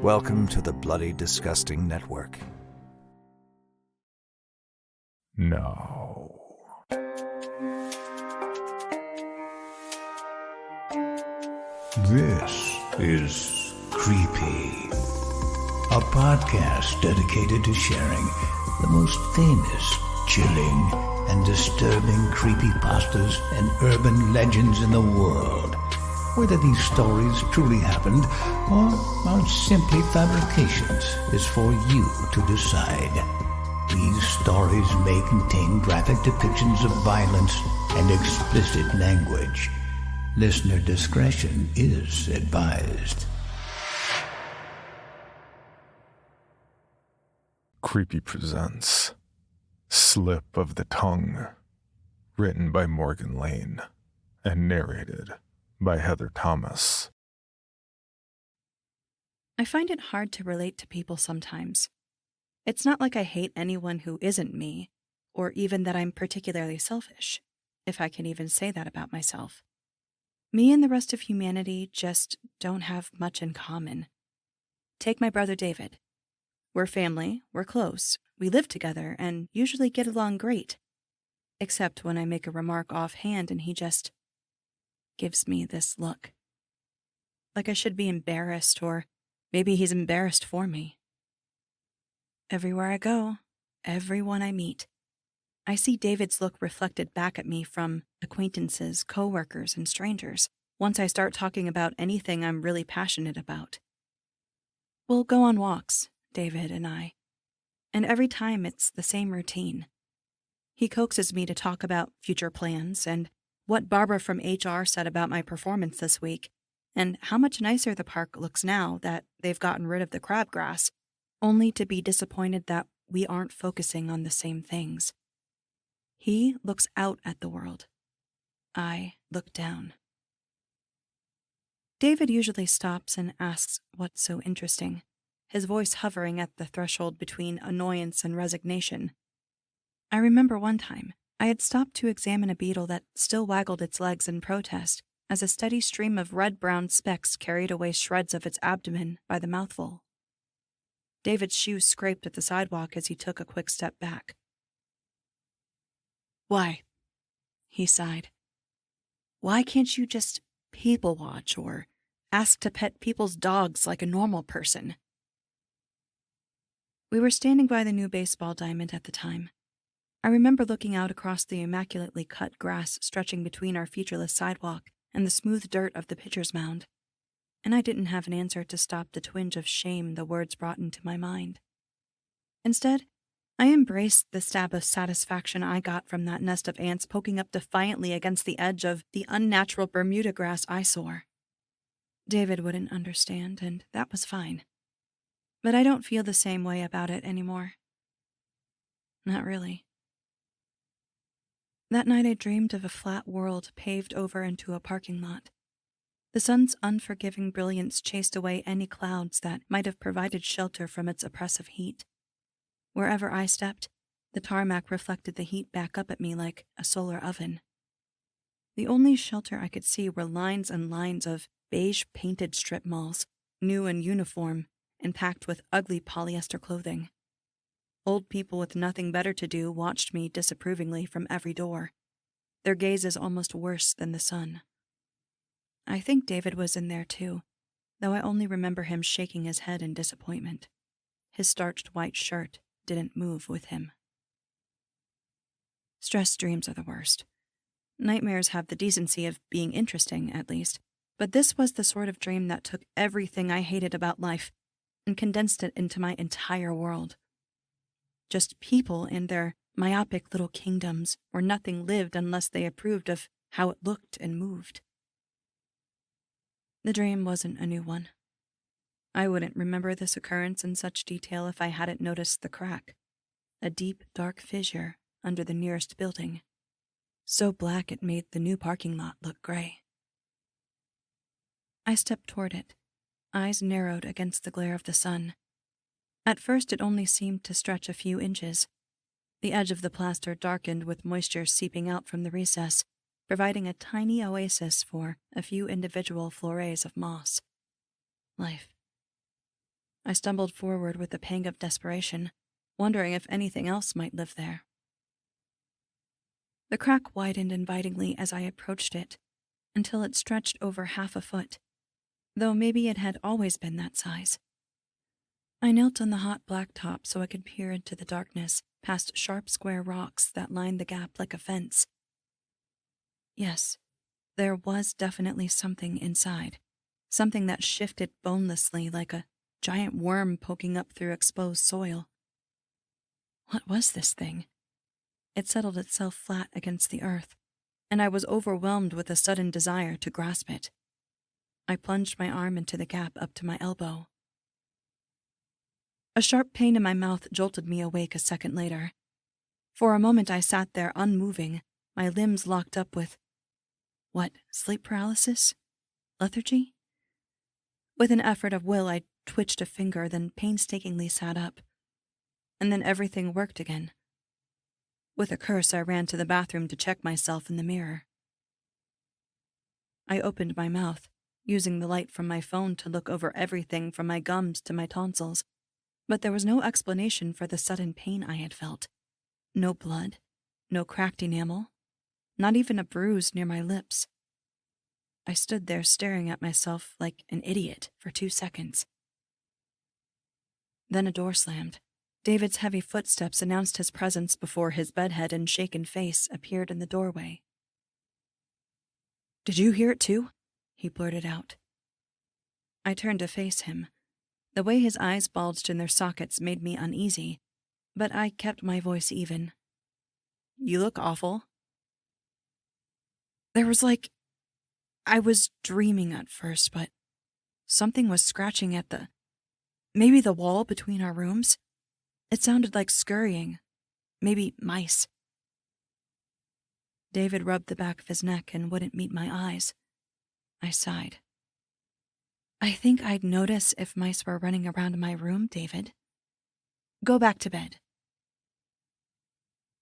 Welcome to the Bloody Disgusting Network. No. This is Creepy, a podcast dedicated to sharing the most famous, chilling, and disturbing creepypastas and urban legends in the world. Whether these stories truly happened or are simply fabrications is for you to decide. These stories may contain graphic depictions of violence and explicit language. Listener discretion is advised. Creepy presents Slip of the Tongue, written by Morgan Lane and narrated by Heather Thomas. I find it hard to relate to people sometimes. It's not like I hate anyone who isn't me, or even that I'm particularly selfish, if I can even say that about myself. Me and the rest of humanity just don't have much in common. Take my brother David. We're family, we're close, we live together, and usually get along great. Except when I make a remark offhand and he just gives me this look. Like I should be embarrassed, or maybe he's embarrassed for me. Everywhere I go, everyone I meet, I see David's look reflected back at me from acquaintances, coworkers, and strangers once I start talking about anything I'm really passionate about. We'll go on walks, David and I, and every time it's the same routine. He coaxes me to talk about future plans and what Barbara from HR said about my performance this week, and how much nicer the park looks now that they've gotten rid of the crabgrass, only to be disappointed that we aren't focusing on the same things. He looks out at the world. I look down. David usually stops and asks what's so interesting, his voice hovering at the threshold between annoyance and resignation. I remember one time, I had stopped to examine a beetle that still waggled its legs in protest as a steady stream of red-brown specks carried away shreds of its abdomen by the mouthful. David's shoes scraped at the sidewalk as he took a quick step back. "Why?" he sighed. "Why can't you just people watch or ask to pet people's dogs like a normal person?" We were standing by the new baseball diamond at the time. I remember looking out across the immaculately cut grass stretching between our featureless sidewalk and the smooth dirt of the pitcher's mound, and I didn't have an answer to stop the twinge of shame the words brought into my mind. Instead, I embraced the stab of satisfaction I got from that nest of ants poking up defiantly against the edge of the unnatural Bermuda grass eyesore. David wouldn't understand, and that was fine. But I don't feel the same way about it anymore. Not really. That night I dreamed of a flat world paved over into a parking lot. The sun's unforgiving brilliance chased away any clouds that might have provided shelter from its oppressive heat. Wherever I stepped, the tarmac reflected the heat back up at me like a solar oven. The only shelter I could see were lines and lines of beige-painted strip malls, new in uniform and packed with ugly polyester clothing. Old people with nothing better to do watched me disapprovingly from every door, their gazes almost worse than the sun. I think David was in there too, though I only remember him shaking his head in disappointment. His starched white shirt didn't move with him. Stress dreams are the worst. Nightmares have the decency of being interesting, at least, but this was the sort of dream that took everything I hated about life and condensed it into my entire world. Just people in their myopic little kingdoms where nothing lived unless they approved of how it looked and moved. The dream wasn't a new one. I wouldn't remember this occurrence in such detail if I hadn't noticed the crack, a deep, dark fissure under the nearest building, so black it made the new parking lot look gray. I stepped toward it, eyes narrowed against the glare of the sun. At first it only seemed to stretch a few inches. The edge of the plaster darkened with moisture seeping out from the recess, providing a tiny oasis for a few individual florets of moss. Life. I stumbled forward with a pang of desperation, wondering if anything else might live there. The crack widened invitingly as I approached it, until it stretched over half a foot, though maybe it had always been that size. I knelt on the hot blacktop so I could peer into the darkness past sharp square rocks that lined the gap like a fence. Yes, there was definitely something inside, something that shifted bonelessly like a giant worm poking up through exposed soil. What was this thing? It settled itself flat against the earth, and I was overwhelmed with a sudden desire to grasp it. I plunged my arm into the gap up to my elbow. A sharp pain in my mouth jolted me awake a second later. For a moment I sat there unmoving, my limbs locked up with, sleep paralysis? Lethargy? With an effort of will, I twitched a finger, then painstakingly sat up. And then everything worked again. With a curse, I ran to the bathroom to check myself in the mirror. I opened my mouth, using the light from my phone to look over everything from my gums to my tonsils, but there was no explanation for the sudden pain I had felt. No blood, no cracked enamel, not even a bruise near my lips. I stood there staring at myself like an idiot for 2 seconds. Then a door slammed. David's heavy footsteps announced his presence before his bedhead and shaken face appeared in the doorway. "Did you hear it too?" he blurted out. I turned to face him. The way his eyes bulged in their sockets made me uneasy, but I kept my voice even. "You look awful." There was I was dreaming at first, but something was scratching at maybe the wall between our rooms. It sounded like scurrying, maybe mice. David rubbed the back of his neck and wouldn't meet my eyes. I sighed. "I think I'd notice if mice were running around my room, David. Go back to bed."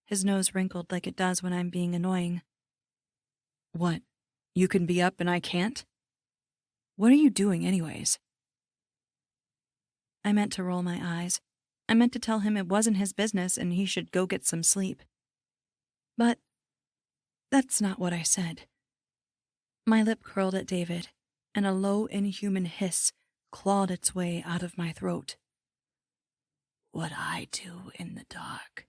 His nose wrinkled like it does when I'm being annoying. "What? You can be up and I can't? What are you doing anyways?" I meant to roll my eyes. I meant to tell him it wasn't his business and he should go get some sleep. But that's not what I said. My lip curled at David, and a low, inhuman hiss clawed its way out of my throat. "What I do in the dark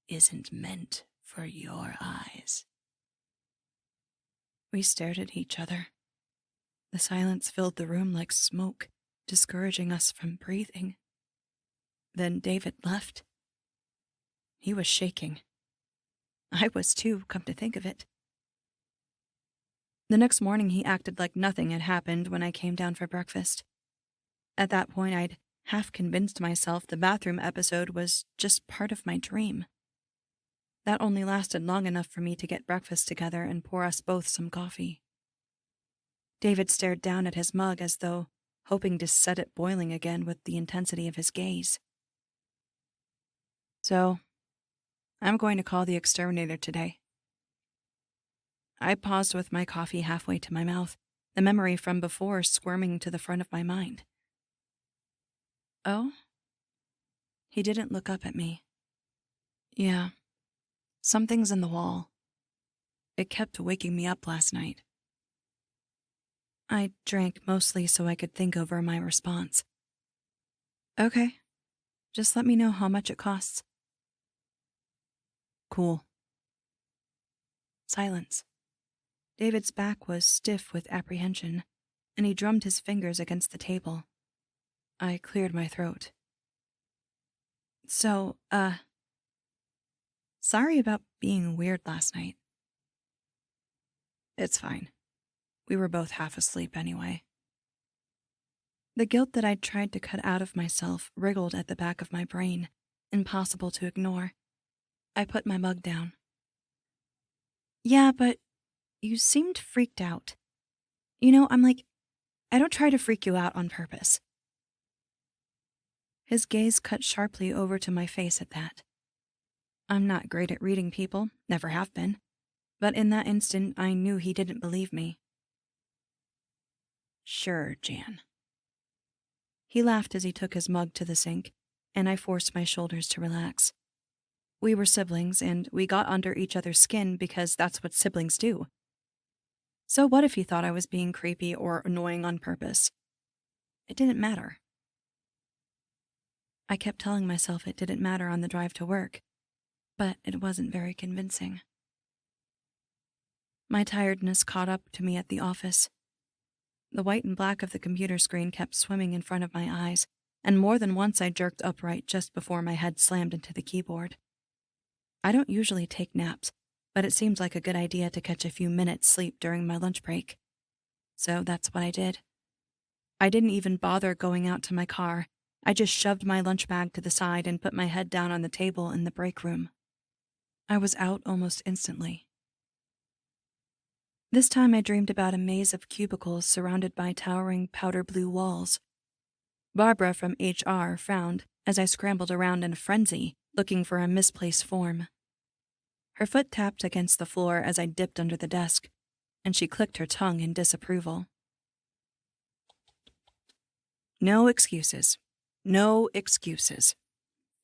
isn't meant for your eyes." We stared at each other. The silence filled the room like smoke, discouraging us from breathing. Then David left. He was shaking. I was too, come to think of it. The next morning he acted like nothing had happened when I came down for breakfast. At that point I'd half convinced myself the bathroom episode was just part of my dream. That only lasted long enough for me to get breakfast together and pour us both some coffee. David stared down at his mug as though hoping to set it boiling again with the intensity of his gaze. "So, I'm going to call the exterminator today." I paused with my coffee halfway to my mouth, the memory from before squirming to the front of my mind. "Oh?" He didn't look up at me. "Yeah, something's in the wall. It kept waking me up last night." I drank mostly so I could think over my response. "Okay, just let me know how much it costs." "Cool." Silence. David's back was stiff with apprehension, and he drummed his fingers against the table. I cleared my throat. "So, sorry about being weird last night." "It's fine. We were both half asleep anyway." The guilt that I'd tried to cut out of myself wriggled at the back of my brain, impossible to ignore. I put my mug down. "Yeah, but you seemed freaked out. You know, I don't try to freak you out on purpose." His gaze cut sharply over to my face at that. I'm not great at reading people, never have been, but in that instant I knew he didn't believe me. "Sure, Jan." He laughed as he took his mug to the sink, and I forced my shoulders to relax. We were siblings, and we got under each other's skin because that's what siblings do. So what if he thought I was being creepy or annoying on purpose? It didn't matter. I kept telling myself it didn't matter on the drive to work, but it wasn't very convincing. My tiredness caught up to me at the office. The white and black of the computer screen kept swimming in front of my eyes, and more than once I jerked upright just before my head slammed into the keyboard. I don't usually take naps, but it seemed like a good idea to catch a few minutes sleep during my lunch break. So that's what I did. I didn't even bother going out to my car. I just shoved my lunch bag to the side and put my head down on the table in the break room. I was out almost instantly. This time I dreamed about a maze of cubicles surrounded by towering powder blue walls. Barbara from HR frowned as I scrambled around in a frenzy, looking for a misplaced form. Her foot tapped against the floor as I dipped under the desk, and she clicked her tongue in disapproval. No excuses. No excuses.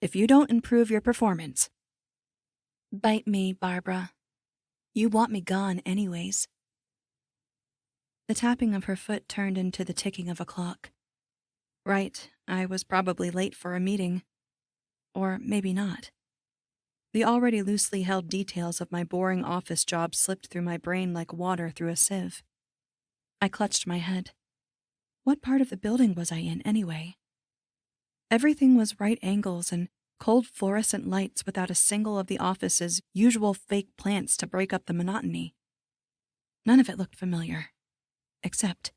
If you don't improve your performance. Bite me, Barbara. You want me gone anyways. The tapping of her foot turned into the ticking of a clock. Right, I was probably late for a meeting. Or maybe not. The already loosely held details of my boring office job slipped through my brain like water through a sieve. I clutched my head. What part of the building was I in anyway? Everything was right angles and cold fluorescent lights without a single of the office's usual fake plants to break up the monotony. None of it looked familiar. Except...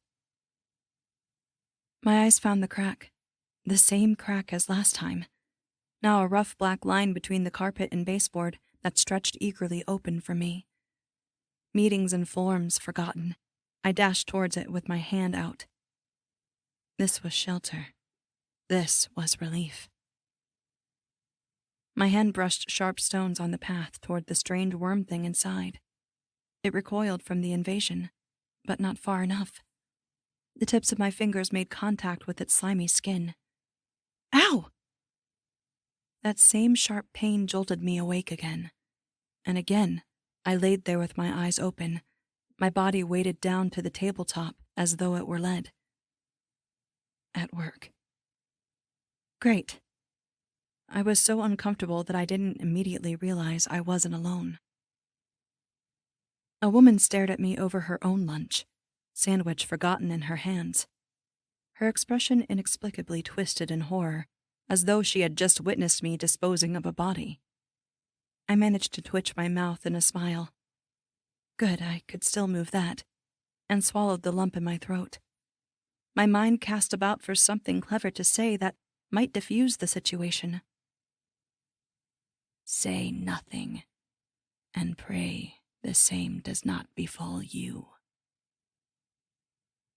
My eyes found the crack. The same crack as last time. Now a rough black line between the carpet and baseboard that stretched eagerly open for me. Meetings and forms forgotten. I dashed towards it with my hand out. This was shelter. This was relief. My hand brushed sharp stones on the path toward the strange worm thing inside. It recoiled from the invasion, but not far enough. The tips of my fingers made contact with its slimy skin. Ow! That same sharp pain jolted me awake again. And again, I laid there with my eyes open, my body weighted down to the tabletop as though it were lead. At work. Great. I was so uncomfortable that I didn't immediately realize I wasn't alone. A woman stared at me over her own lunch, sandwich forgotten in her hands. Her expression inexplicably twisted in horror, as though she had just witnessed me disposing of a body. I managed to twitch my mouth in a smile. Good, I could still move that, and swallowed the lump in my throat. My mind cast about for something clever to say that might diffuse the situation. Say nothing, and pray the same does not befall you.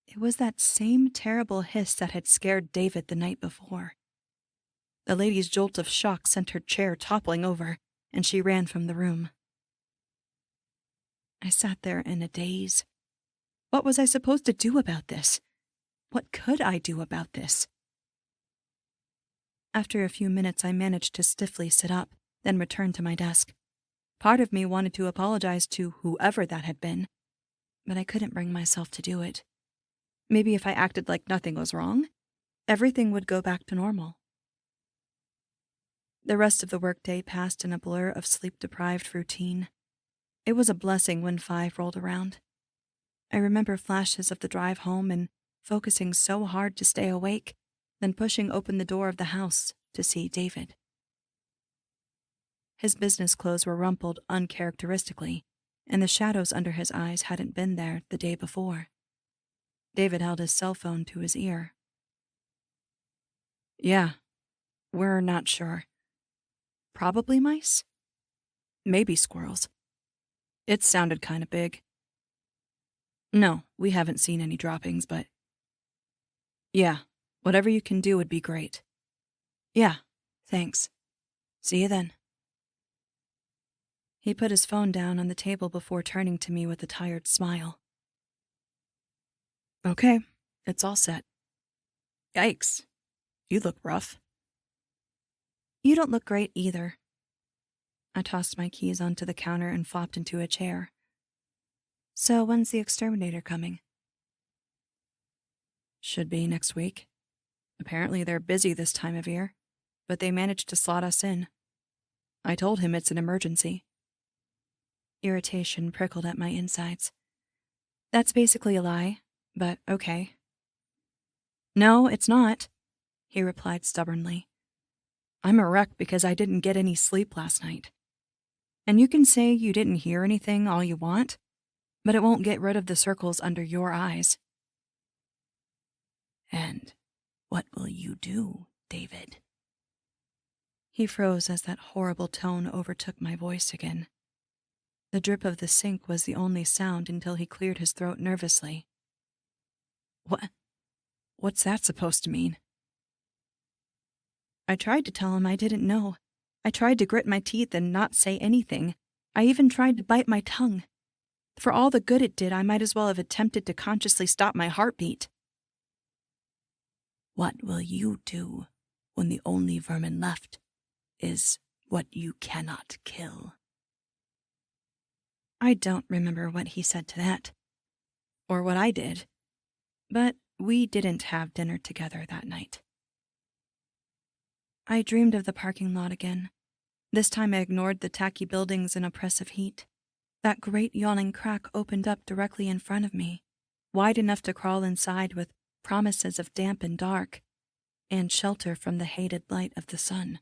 It was that same terrible hiss that had scared David the night before. The lady's jolt of shock sent her chair toppling over, and she ran from the room. I sat there in a daze. What was I supposed to do about this? What could I do about this? After a few minutes, I managed to stiffly sit up, then return to my desk. Part of me wanted to apologize to whoever that had been, but I couldn't bring myself to do it. Maybe if I acted like nothing was wrong, everything would go back to normal. The rest of the workday passed in a blur of sleep-deprived routine. It was a blessing when 5 rolled around. I remember flashes of the drive home and focusing so hard to stay awake, then pushing open the door of the house to see David. His business clothes were rumpled uncharacteristically, and the shadows under his eyes hadn't been there the day before. David held his cell phone to his ear. Yeah, we're not sure. Probably mice? Maybe squirrels. It sounded kind of big. No, we haven't seen any droppings, but... Yeah, whatever you can do would be great. Yeah, thanks. See you then. He put his phone down on the table before turning to me with a tired smile. Okay, it's all set. Yikes, You look rough. You don't look great either. I tossed my keys onto the counter and flopped into a chair. So when's the exterminator coming? Should be next week. Apparently they're busy this time of year, but they managed to slot us in. I told him it's an emergency. Irritation prickled at my insides. That's basically a lie, but okay. No, it's not, he replied stubbornly. I'm a wreck because I didn't get any sleep last night. And you can say you didn't hear anything all you want, but it won't get rid of the circles under your eyes. And what will you do, David? He froze as that horrible tone overtook my voice again. The drip of the sink was the only sound until he cleared his throat nervously. What's that supposed to mean? I tried to tell him I didn't know. I tried to grit my teeth and not say anything. I even tried to bite my tongue. For all the good it did, I might as well have attempted to consciously stop my heartbeat. What will you do when the only vermin left is what you cannot kill? I don't remember what he said to that, or what I did, but we didn't have dinner together that night. I dreamed of the parking lot again. This time I ignored the tacky buildings and oppressive heat. That great yawning crack opened up directly in front of me, wide enough to crawl inside with promises of damp and dark, and shelter from the hated light of the sun.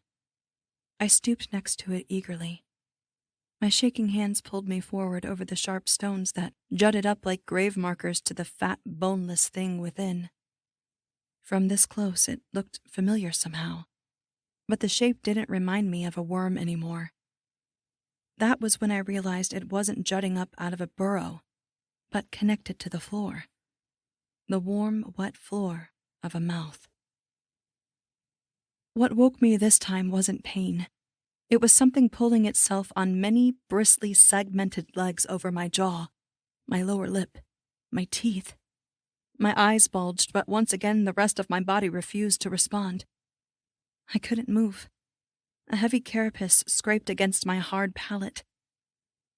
I stooped next to it eagerly. My shaking hands pulled me forward over the sharp stones that jutted up like grave markers to the fat, boneless thing within. From this close, it looked familiar somehow, but the shape didn't remind me of a worm anymore. That was when I realized it wasn't jutting up out of a burrow, but connected to the floor. The warm, wet floor of a mouth. What woke me this time wasn't pain. It was something pulling itself on many bristly, segmented legs over my jaw, my lower lip, my teeth. My eyes bulged, but once again the rest of my body refused to respond. I couldn't move. A heavy carapace scraped against my hard palate.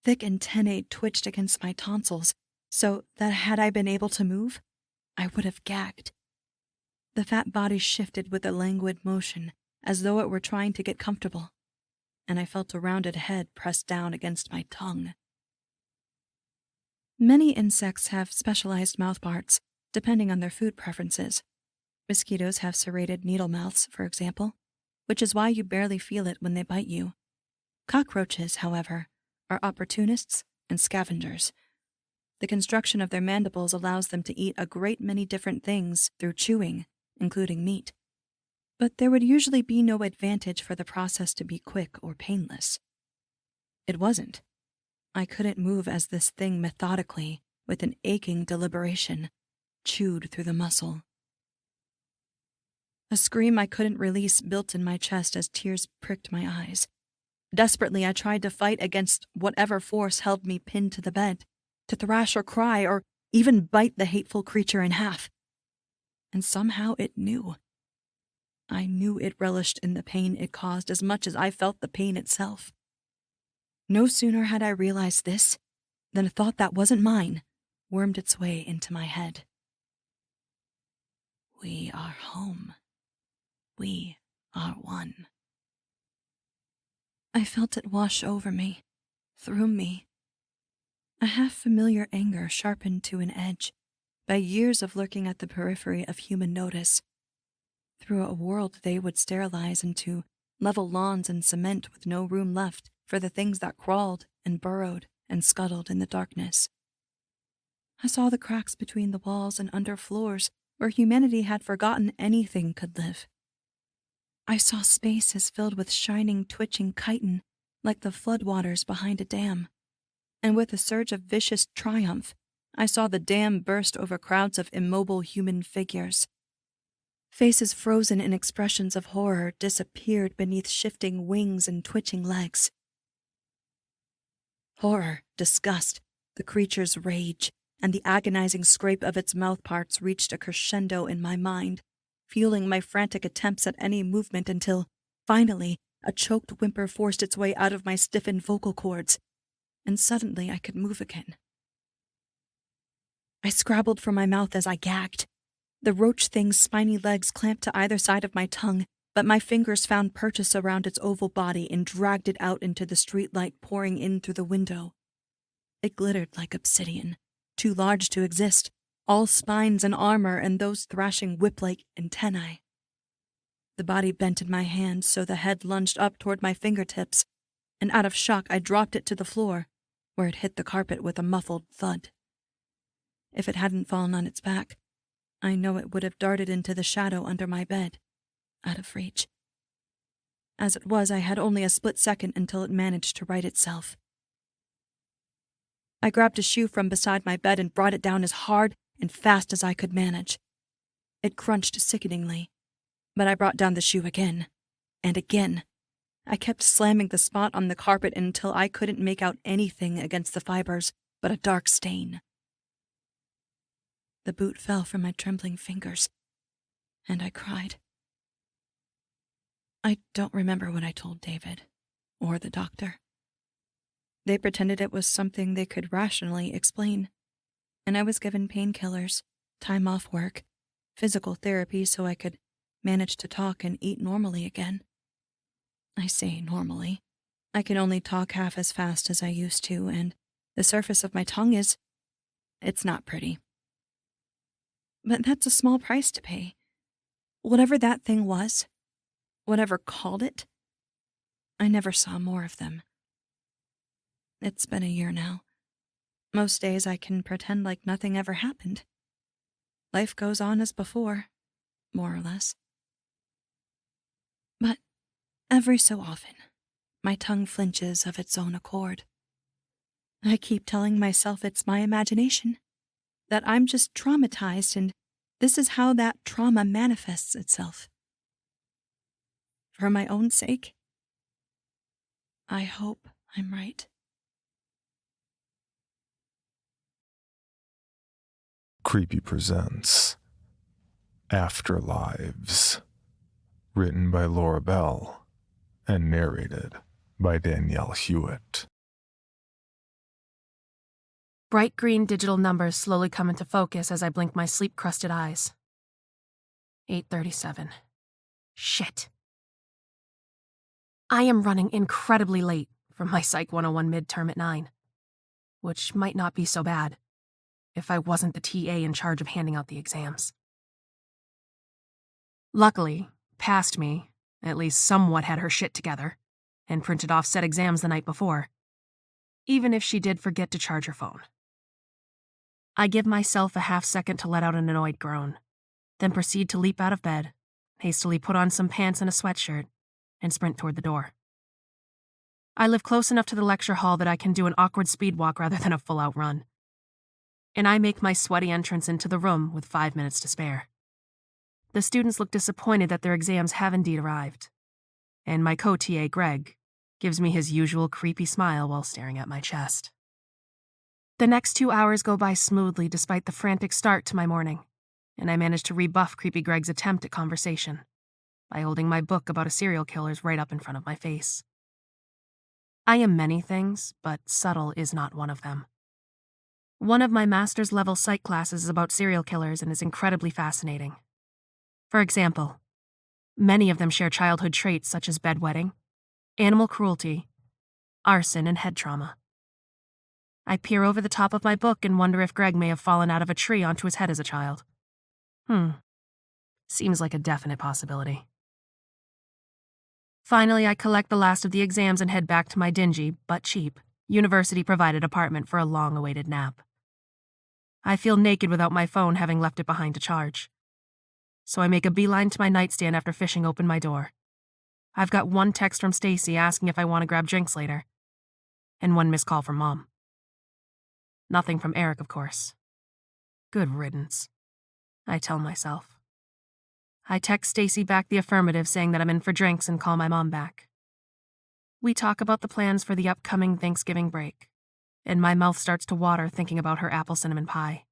Thick antennae twitched against my tonsils, so that had I been able to move, I would have gagged. The fat body shifted with a languid motion, as though it were trying to get comfortable, and I felt a rounded head pressed down against my tongue. Many insects have specialized mouthparts, depending on their food preferences. Mosquitoes have serrated needle mouths, for example, which is why you barely feel it when they bite you. Cockroaches, however, are opportunists and scavengers. The construction of their mandibles allows them to eat a great many different things through chewing, including meat. But there would usually be no advantage for the process to be quick or painless. It wasn't. I couldn't move as this thing methodically, with an aching deliberation, chewed through the muscle. A scream I couldn't release built in my chest as tears pricked my eyes. Desperately, I tried to fight against whatever force held me pinned to the bed, to thrash or cry or even bite the hateful creature in half. And somehow it knew. I knew it relished in the pain it caused as much as I felt the pain itself. No sooner had I realized this than a thought that wasn't mine wormed its way into my head. We are home. We are one. I felt it wash over me, through me. A half-familiar anger sharpened to an edge by years of lurking at the periphery of human notice. Through a world they would sterilize into level lawns and cement with no room left for the things that crawled and burrowed and scuttled in the darkness. I saw the cracks between the walls and under floors where humanity had forgotten anything could live. I saw spaces filled with shining, twitching chitin like the floodwaters behind a dam. And with a surge of vicious triumph, I saw the dam burst over crowds of immobile human figures. Faces frozen in expressions of horror disappeared beneath shifting wings and twitching legs. Horror, disgust, the creature's rage, and the agonizing scrape of its mouthparts reached a crescendo in my mind, fueling my frantic attempts at any movement until, finally, a choked whimper forced its way out of my stiffened vocal cords, and suddenly I could move again. I scrabbled for my mouth as I gagged. The roach thing's spiny legs clamped to either side of my tongue, but my fingers found purchase around its oval body and dragged it out into the streetlight pouring in through the window. It glittered like obsidian, too large to exist, all spines and armor and those thrashing whip-like antennae. The body bent in my hand so the head lunged up toward my fingertips, and out of shock I dropped it to the floor, where it hit the carpet with a muffled thud. If it hadn't fallen on its back, I know it would have darted into the shadow under my bed, out of reach. As it was, I had only a split second until it managed to right itself. I grabbed a shoe from beside my bed and brought it down as hard and fast as I could manage. It crunched sickeningly, but I brought down the shoe again, and again. I kept slamming the spot on the carpet until I couldn't make out anything against the fibers but a dark stain. The boot fell from my trembling fingers, and I cried. I don't remember what I told David, or the doctor. They pretended it was something they could rationally explain, and I was given painkillers, time off work, physical therapy so I could manage to talk and eat normally again. I say normally. I can only talk half as fast as I used to, and the surface of my tongue it's not pretty. But that's a small price to pay. Whatever that thing was, whatever called it, I never saw more of them. It's been a year now. Most days I can pretend like nothing ever happened. Life goes on as before, more or less. But every so often, my tongue flinches of its own accord. I keep telling myself it's my imagination, that I'm just traumatized and this is how that trauma manifests itself. For my own sake, I hope I'm right. Creepy presents Afterlives, written by Laura Bell and narrated by Danielle Hewitt. Bright green digital numbers slowly come into focus as I blink my sleep-crusted eyes. 8:37. Shit. I am running incredibly late for my Psych 101 midterm at 9, which might not be so bad if I wasn't the TA in charge of handing out the exams. Luckily, past me, at least somewhat had her shit together, and printed off set exams the night before, even if she did forget to charge her phone. I give myself a half second to let out an annoyed groan, then proceed to leap out of bed, hastily put on some pants and a sweatshirt, and sprint toward the door. I live close enough to the lecture hall that I can do an awkward speed walk rather than a full-out run. And I make my sweaty entrance into the room with 5 minutes to spare. The students look disappointed that their exams have indeed arrived, and my co-TA, Greg, gives me his usual creepy smile while staring at my chest. The next 2 hours go by smoothly despite the frantic start to my morning, and I manage to rebuff creepy Greg's attempt at conversation by holding my book about a serial killer's right up in front of my face. I am many things, but subtle is not one of them. One of my master's level psych classes is about serial killers and is incredibly fascinating. For example, many of them share childhood traits such as bedwetting, animal cruelty, arson, and head trauma. I peer over the top of my book and wonder if Greg may have fallen out of a tree onto his head as a child. Seems like a definite possibility. Finally, I collect the last of the exams and head back to my dingy, but cheap, university-provided apartment for a long-awaited nap. I feel naked without my phone, having left it behind to charge. So I make a beeline to my nightstand after fishing open my door. I've got one text from Stacy asking if I want to grab drinks later, and one missed call from Mom. Nothing from Eric, of course. Good riddance, I tell myself. I text Stacy back the affirmative, saying that I'm in for drinks and call my mom back. We talk about the plans for the upcoming Thanksgiving break, and my mouth starts to water thinking about her apple cinnamon pie.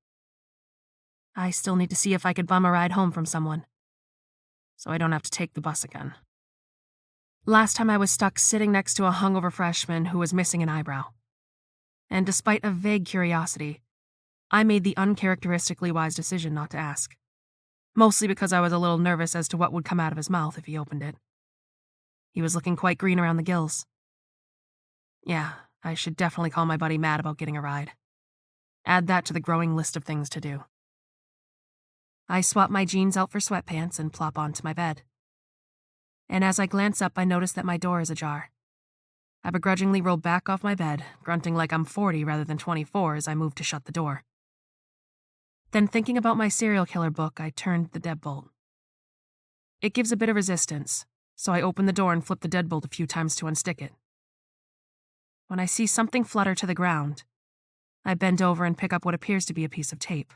I still need to see if I could bum a ride home from someone, so I don't have to take the bus again. Last time I was stuck sitting next to a hungover freshman who was missing an eyebrow. And despite a vague curiosity, I made the uncharacteristically wise decision not to ask. Mostly because I was a little nervous as to what would come out of his mouth if he opened it. He was looking quite green around the gills. Yeah, I should definitely call my buddy Matt about getting a ride. Add that to the growing list of things to do. I swap my jeans out for sweatpants and plop onto my bed. And as I glance up, I notice that my door is ajar. I begrudgingly roll back off my bed, grunting like I'm 40 rather than 24 as I move to shut the door. Then, thinking about my serial killer book, I turned the deadbolt. It gives a bit of resistance, so I open the door and flip the deadbolt a few times to unstick it. When I see something flutter to the ground, I bend over and pick up what appears to be a piece of tape.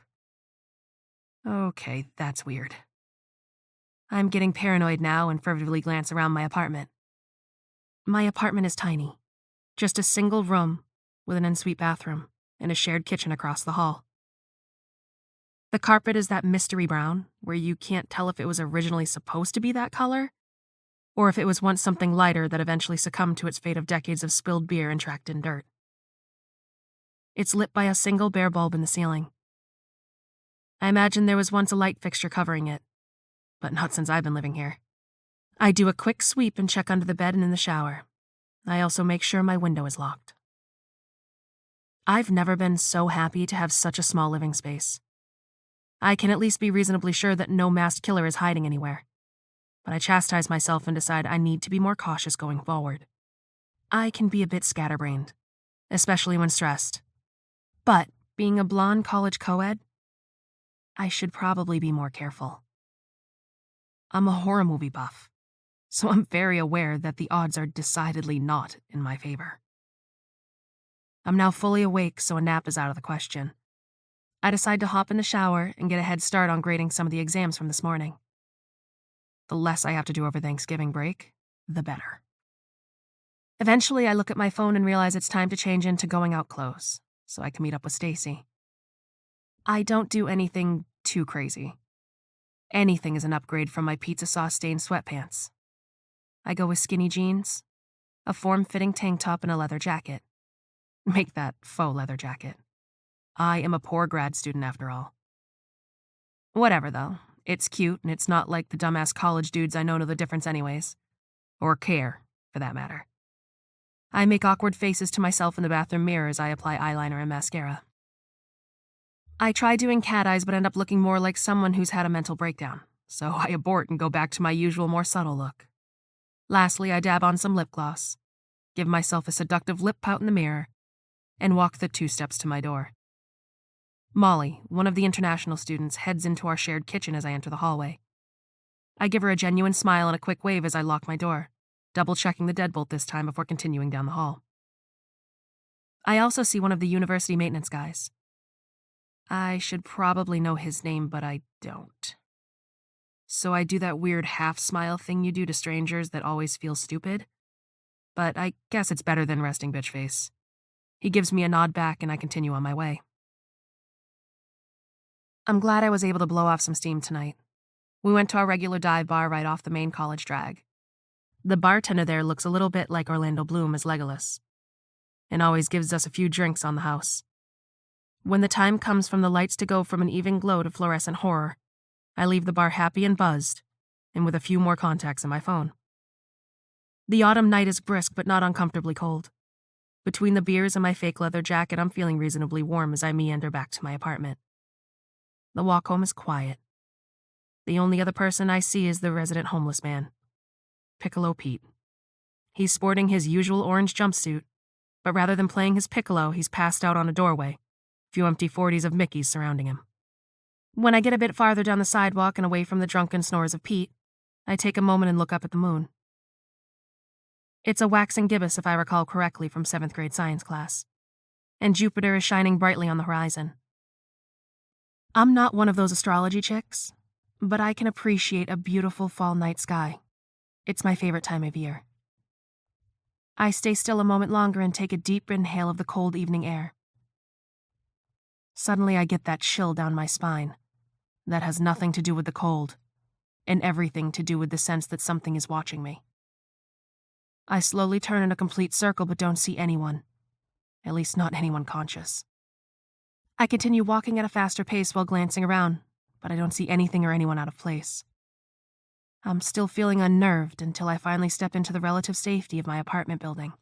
Okay, that's weird. I'm getting paranoid now and furtively glance around my apartment. My apartment is tiny. Just a single room with an ensuite bathroom and a shared kitchen across the hall. The carpet is that mystery brown, where you can't tell if it was originally supposed to be that color, or if it was once something lighter that eventually succumbed to its fate of decades of spilled beer and tracked in dirt. It's lit by a single bare bulb in the ceiling. I imagine there was once a light fixture covering it, but not since I've been living here. I do a quick sweep and check under the bed and in the shower. I also make sure my window is locked. I've never been so happy to have such a small living space. I can at least be reasonably sure that no masked killer is hiding anywhere. But I chastise myself and decide I need to be more cautious going forward. I can be a bit scatterbrained, especially when stressed. But being a blonde college co-ed, I should probably be more careful. I'm a horror movie buff, so I'm very aware that the odds are decidedly not in my favor. I'm now fully awake, so a nap is out of the question. I decide to hop in the shower and get a head start on grading some of the exams from this morning. The less I have to do over Thanksgiving break, the better. Eventually, I look at my phone and realize it's time to change into going out clothes, so I can meet up with Stacy. I don't do anything too crazy. Anything is an upgrade from my pizza sauce-stained sweatpants. I go with skinny jeans, a form-fitting tank top, and a leather jacket. Make that faux leather jacket. I am a poor grad student after all. Whatever, though. It's cute, and it's not like the dumbass college dudes I know the difference anyways. Or care, for that matter. I make awkward faces to myself in the bathroom mirror as I apply eyeliner and mascara. I try doing cat eyes but end up looking more like someone who's had a mental breakdown, so I abort and go back to my usual more subtle look. Lastly, I dab on some lip gloss, give myself a seductive lip pout in the mirror, and walk the 2 steps to my door. Molly, one of the international students, heads into our shared kitchen as I enter the hallway. I give her a genuine smile and a quick wave as I lock my door, double-checking the deadbolt this time before continuing down the hall. I also see one of the university maintenance guys. I should probably know his name, but I don't. So I do that weird half-smile thing you do to strangers that always feels stupid. But I guess it's better than resting bitch face. He gives me a nod back and I continue on my way. I'm glad I was able to blow off some steam tonight. We went to our regular dive bar right off the main college drag. The bartender there looks a little bit like Orlando Bloom as Legolas, and always gives us a few drinks on the house. When the time comes from the lights to go from an even glow to fluorescent horror, I leave the bar happy and buzzed, and with a few more contacts in my phone. The autumn night is brisk but not uncomfortably cold. Between the beers and my fake leather jacket, I'm feeling reasonably warm as I meander back to my apartment. The walk home is quiet. The only other person I see is the resident homeless man, Piccolo Pete. He's sporting his usual orange jumpsuit, but rather than playing his piccolo, he's passed out on a doorway, a few empty 40s of Mickeys surrounding him. When I get a bit farther down the sidewalk and away from the drunken snores of Pete, I take a moment and look up at the moon. It's a waxing gibbous, if I recall correctly, from 7th grade science class, and Jupiter is shining brightly on the horizon. I'm not one of those astrology chicks, but I can appreciate a beautiful fall night sky. It's my favorite time of year. I stay still a moment longer and take a deep inhale of the cold evening air. Suddenly I get that chill down my spine. That has nothing to do with the cold. and everything to do with the sense that something is watching me. I slowly turn in a complete circle but don't see anyone. At least not anyone conscious. I continue walking at a faster pace while glancing around, but I don't see anything or anyone out of place. I'm still feeling unnerved until I finally step into the relative safety of my apartment building.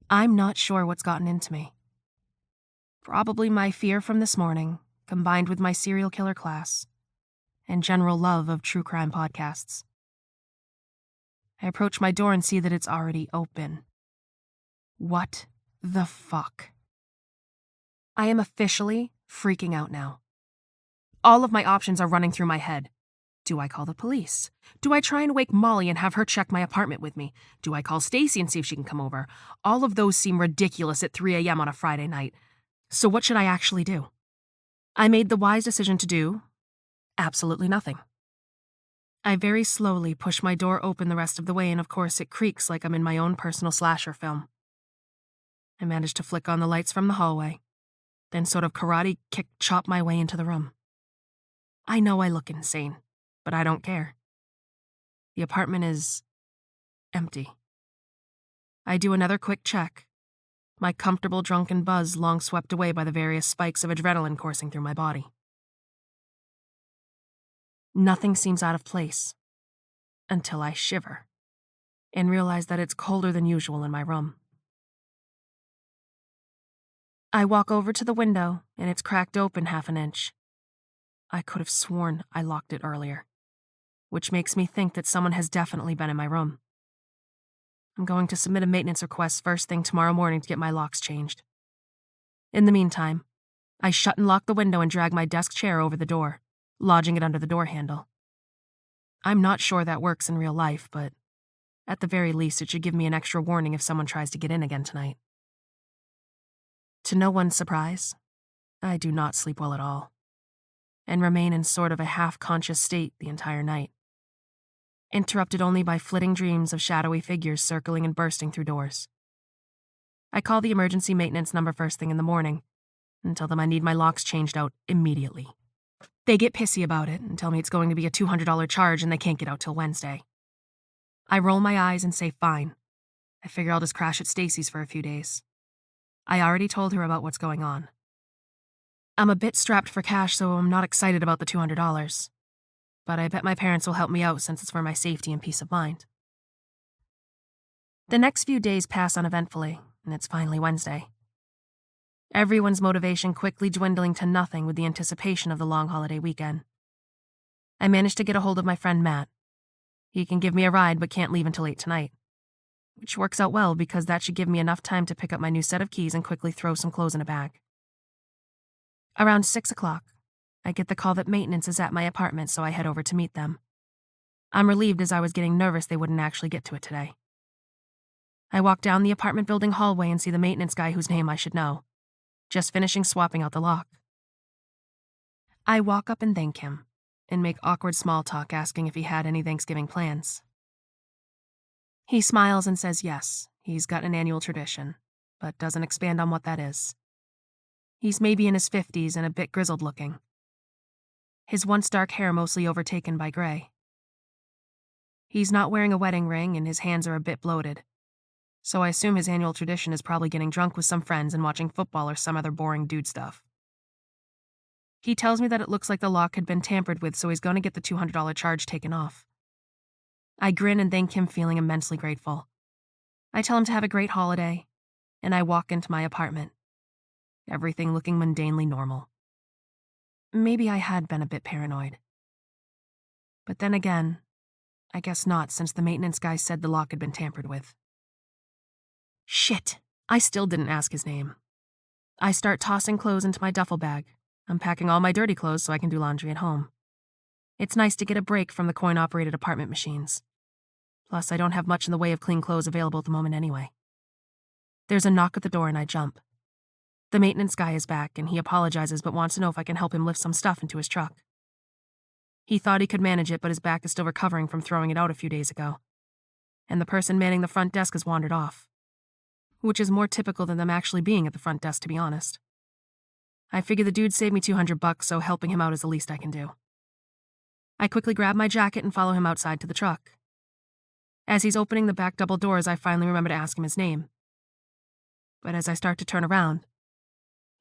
I'm not sure what's gotten into me. Probably my fear from this morning, combined with my serial killer class, and general love of true crime podcasts. I approach my door and see that it's already open. What the fuck? I am officially freaking out now. All of my options are running through my head. Do I call the police? Do I try and wake Molly and have her check my apartment with me? Do I call Stacy and see if she can come over? All of those seem ridiculous at 3 a.m. on a Friday night. So what should I actually do? I made the wise decision to do absolutely nothing. I very slowly push my door open the rest of the way, and of course it creaks like I'm in my own personal slasher film. I manage to flick on the lights from the hallway, then sort of karate chop my way into the room. I know I look insane, but I don't care. The apartment is empty. I do another quick check, my comfortable drunken buzz long swept away by the various spikes of adrenaline coursing through my body. Nothing seems out of place, until I shiver and realize that it's colder than usual in my room. I walk over to the window, and it's cracked open half an inch. I could have sworn I locked it earlier, which makes me think that someone has definitely been in my room. I'm going to submit a maintenance request first thing tomorrow morning to get my locks changed. In the meantime, I shut and lock the window and drag my desk chair over the door, lodging it under the door handle. I'm not sure that works in real life, but at the very least it should give me an extra warning if someone tries to get in again tonight. To no one's surprise, I do not sleep well at all, and remain in sort of a half-conscious state the entire night, interrupted only by flitting dreams of shadowy figures circling and bursting through doors. I call the emergency maintenance number first thing in the morning and tell them I need my locks changed out immediately. They get pissy about it and tell me it's going to be a $200 charge and they can't get out till Wednesday. I roll my eyes and say fine. I figure I'll just crash at Stacy's for a few days. I already told her about what's going on. I'm a bit strapped for cash, so I'm not excited about the $200. But I bet my parents will help me out since it's for my safety and peace of mind. The next few days pass uneventfully, and it's finally Wednesday. Everyone's motivation quickly dwindling to nothing with the anticipation of the long holiday weekend. I managed to get a hold of my friend Matt. He can give me a ride but can't leave until 8 tonight, which works out well because that should give me enough time to pick up my new set of keys and quickly throw some clothes in a bag. Around 6 o'clock, I get the call that maintenance is at my apartment, so I head over to meet them. I'm relieved as I was getting nervous they wouldn't actually get to it today. I walk down the apartment building hallway and see the maintenance guy whose name I should know, just finishing swapping out the lock. I walk up and thank him, and make awkward small talk asking if he had any Thanksgiving plans. He smiles and says yes, he's got an annual tradition, but doesn't expand on what that is. He's maybe in his 50s and a bit grizzled looking. His once dark hair mostly overtaken by gray. He's not wearing a wedding ring and his hands are a bit bloated, so I assume his annual tradition is probably getting drunk with some friends and watching football or some other boring dude stuff. He tells me that it looks like the lock had been tampered with, so he's going to get the $200 charge taken off. I grin and thank him, feeling immensely grateful. I tell him to have a great holiday, and I walk into my apartment, everything looking mundanely normal. Maybe I had been a bit paranoid. But then again, I guess not, since the maintenance guy said the lock had been tampered with. Shit, I still didn't ask his name. I start tossing clothes into my duffel bag, unpacking all my dirty clothes so I can do laundry at home. It's nice to get a break from the coin-operated apartment machines. Plus, I don't have much in the way of clean clothes available at the moment anyway. There's a knock at the door and I jump. The maintenance guy is back and he apologizes but wants to know if I can help him lift some stuff into his truck. He thought he could manage it, but his back is still recovering from throwing it out a few days ago. And the person manning the front desk has wandered off, which is more typical than them actually being at the front desk, to be honest. I figure the dude saved me $200, so helping him out is the least I can do. I quickly grab my jacket and follow him outside to the truck. As he's opening the back double doors, I finally remember to ask him his name. But as I start to turn around,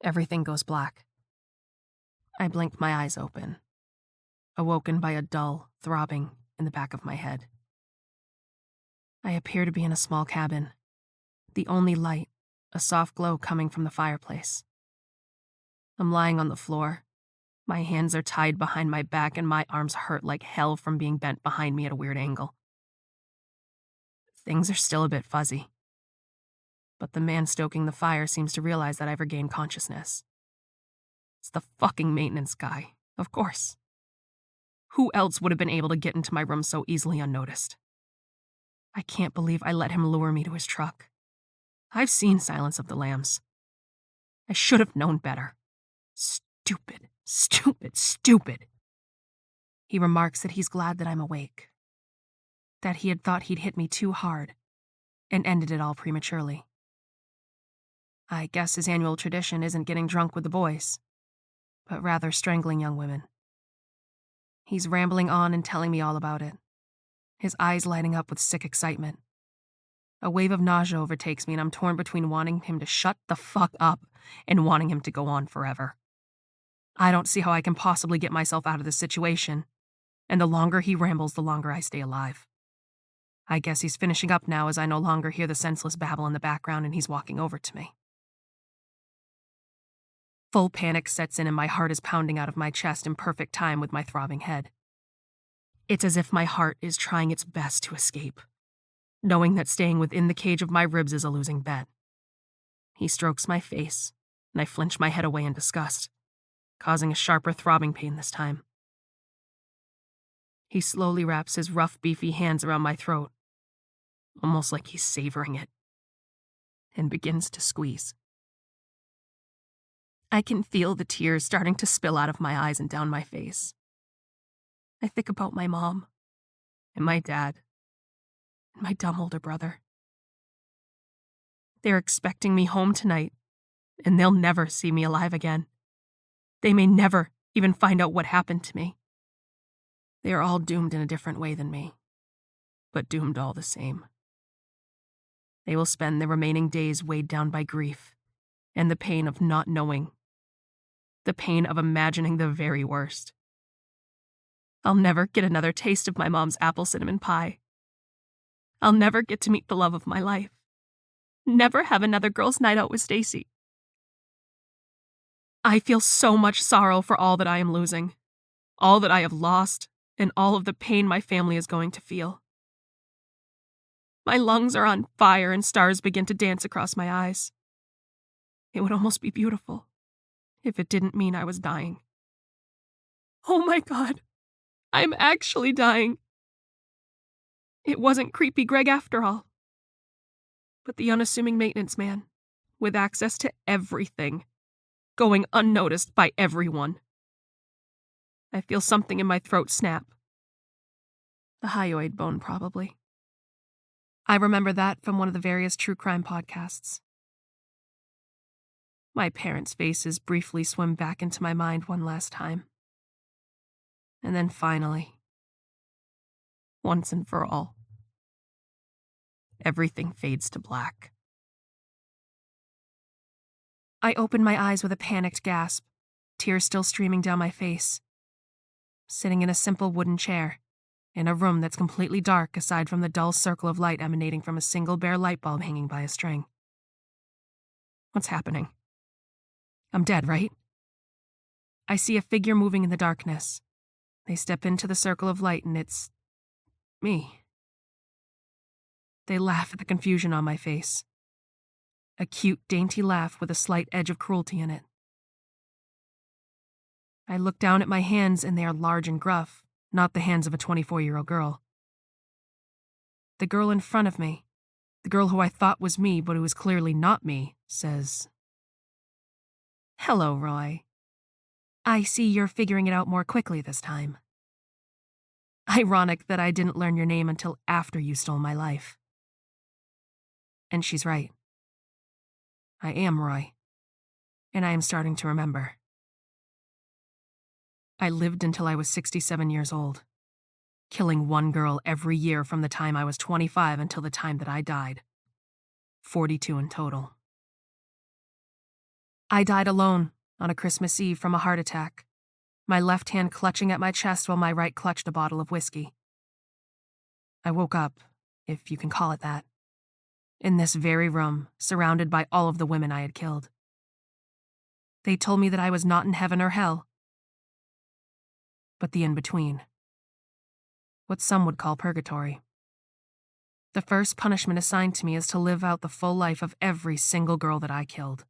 everything goes black. I blink my eyes open, awoken by a dull throbbing in the back of my head. I appear to be in a small cabin, the only light, a soft glow coming from the fireplace. I'm lying on the floor. My hands are tied behind my back and my arms hurt like hell from being bent behind me at a weird angle. Things are still a bit fuzzy, but the man stoking the fire seems to realize that I've regained consciousness. It's the fucking maintenance guy, of course. Who else would have been able to get into my room so easily unnoticed? I can't believe I let him lure me to his truck. I've seen Silence of the Lambs. I should have known better. Stupid, stupid, stupid. He remarks that he's glad that I'm awake, that he had thought he'd hit me too hard and ended it all prematurely. I guess his annual tradition isn't getting drunk with the boys, but rather strangling young women. He's rambling on and telling me all about it, his eyes lighting up with sick excitement. A wave of nausea overtakes me and I'm torn between wanting him to shut the fuck up and wanting him to go on forever. I don't see how I can possibly get myself out of this situation, and the longer he rambles, the longer I stay alive. I guess he's finishing up now as I no longer hear the senseless babble in the background and he's walking over to me. Full panic sets in and my heart is pounding out of my chest in perfect time with my throbbing head. It's as if my heart is trying its best to escape, knowing that staying within the cage of my ribs is a losing bet. He strokes my face, and I flinch my head away in disgust, causing a sharper throbbing pain this time. He slowly wraps his rough, beefy hands around my throat, almost like he's savoring it, and begins to squeeze. I can feel the tears starting to spill out of my eyes and down my face. I think about my mom, and my dad, and my dumb older brother. They're expecting me home tonight, and they'll never see me alive again. They may never even find out what happened to me. They are all doomed in a different way than me, but doomed all the same. They will spend their remaining days weighed down by grief and the pain of not knowing, the pain of imagining the very worst. I'll never get another taste of my mom's apple cinnamon pie. I'll never get to meet the love of my life. Never have another girls' night out with Stacy. I feel so much sorrow for all that I am losing, all that I have lost, and all of the pain my family is going to feel. My lungs are on fire and stars begin to dance across my eyes. It would almost be beautiful if it didn't mean I was dying. Oh my God, I'm actually dying. It wasn't creepy Greg after all, but the unassuming maintenance man with access to everything, going unnoticed by everyone. I feel something in my throat snap. The hyoid bone, probably. I remember that from one of the various true crime podcasts. My parents' faces briefly swim back into my mind one last time. And then finally, once and for all, everything fades to black. I open my eyes with a panicked gasp, tears still streaming down my face. Sitting in a simple wooden chair, in a room that's completely dark aside from the dull circle of light emanating from a single bare light bulb hanging by a string. What's happening? I'm dead, right? I see a figure moving in the darkness. They step into the circle of light and it's me. They laugh at the confusion on my face. A cute, dainty laugh with a slight edge of cruelty in it. I look down at my hands and they are large and gruff, not the hands of a 24-year-old girl. The girl in front of me, the girl who I thought was me but who is clearly not me, says, "Hello, Roy. I see you're figuring it out more quickly this time. Ironic that I didn't learn your name until after you stole my life." And she's right. I am Roy, and I am starting to remember. I lived until I was 67 years old. killing one girl every year from the time I was 25 until the time that I died. 42 in total. I died alone on a Christmas Eve from a heart attack, my left hand clutching at my chest while my right clutched a bottle of whiskey. I woke up, if you can call it that, in this very room, surrounded by all of the women I had killed. They told me that I was not in heaven or hell, but the in-between. What some would call purgatory. The first punishment assigned to me is to live out the full life of every single girl that I killed.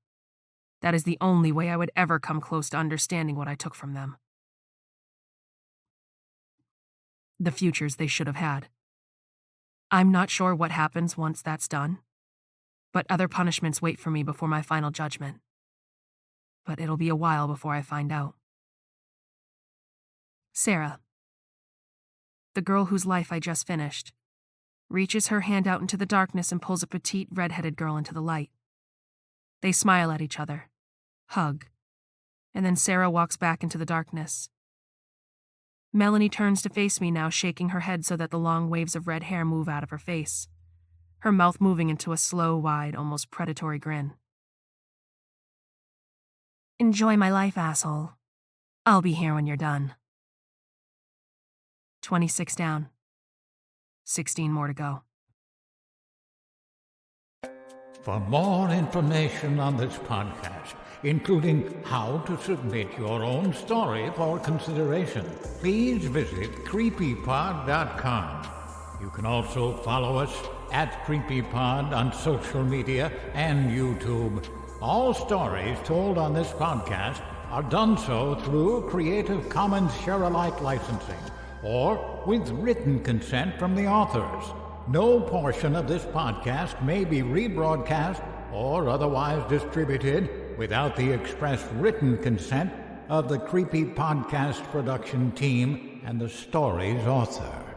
That is the only way I would ever come close to understanding what I took from them. The futures they should have had. I'm not sure what happens once that's done, but other punishments wait for me before my final judgment. But it'll be a while before I find out. Sarah, the girl whose life I just finished, reaches her hand out into the darkness and pulls a petite, red-headed girl into the light. They smile at each other, hug, and then Sarah walks back into the darkness. Melanie turns to face me now, shaking her head so that the long waves of red hair move out of her face, her mouth moving into a slow, wide, almost predatory grin. Enjoy my life, asshole. I'll be here when you're done. 26 down. 16 more to go. For more information on this podcast, including how to submit your own story for consideration, please visit creepypod.com. You can also follow us at creepypod on social media and YouTube. All stories told on this podcast are done so through Creative Commons Share-alike licensing or with written consent from the authors. No portion of this podcast may be rebroadcast or otherwise distributed without the express written consent of the Creepy Podcast production team and the story's author.